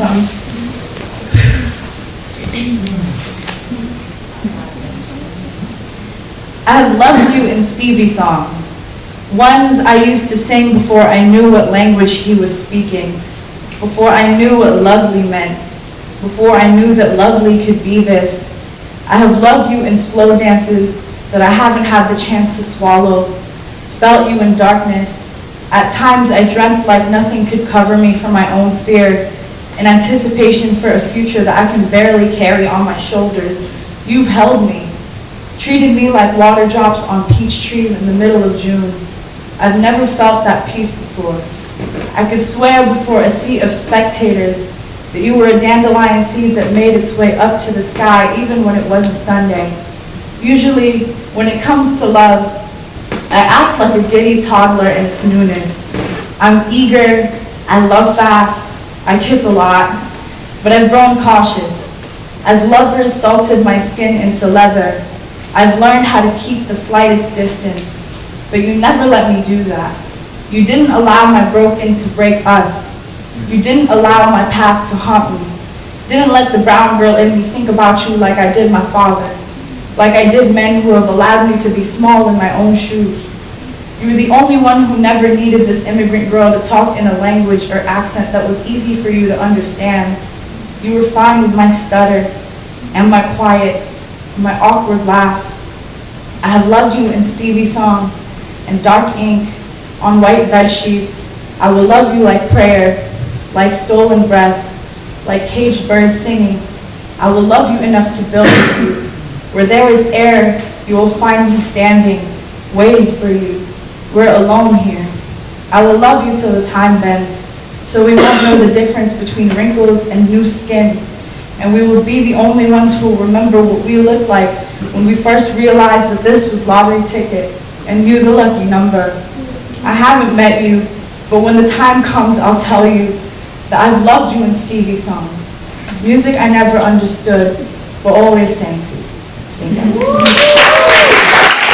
some. I have loved you in Stevie songs, ones I used to sing before I knew what language he was speaking, before I knew what lovely meant, before I knew that lovely could be this. I have loved you in slow dances that I haven't had the chance to swallow, felt you in darkness. At times I dreamt like nothing could cover me from my own fear, in anticipation for a future that I can barely carry on my shoulders. You've held me, treated me like water drops on peach trees in the middle of June. I've never felt that peace before. I could swear before a sea of spectators that you were a dandelion seed that made its way up to the sky even when it wasn't Sunday. Usually, when it comes to love, I act like a giddy toddler in its newness. I'm eager, I love fast, I kiss a lot, but I've grown cautious. As lovers salted my skin into leather, I've learned how to keep the slightest distance, but you never let me do that. You didn't allow my broken to break us. You didn't allow my past to haunt me. Didn't let the brown girl in me think about you like I did my father, like I did men who have allowed me to be small in my own shoes. You were the only one who never needed this immigrant girl to talk in a language or accent that was easy for you to understand. You were fine with my stutter and my quiet, and my awkward laugh. I have loved you in Stevie songs and dark ink on white bed sheets. I will love you like prayer, like stolen breath, like caged birds singing. I will love you enough to build with you. Where there is air, you will find me standing, waiting for you. We're alone here. I will love you till the time bends, till we won't know the difference between wrinkles and new skin. And we will be the only ones who will remember what we looked like when we first realized that this was lottery ticket and you the lucky number. I haven't met you, but when the time comes, I'll tell you that I've loved you in Stevie songs. Music I never understood, but always sang to. Thank you.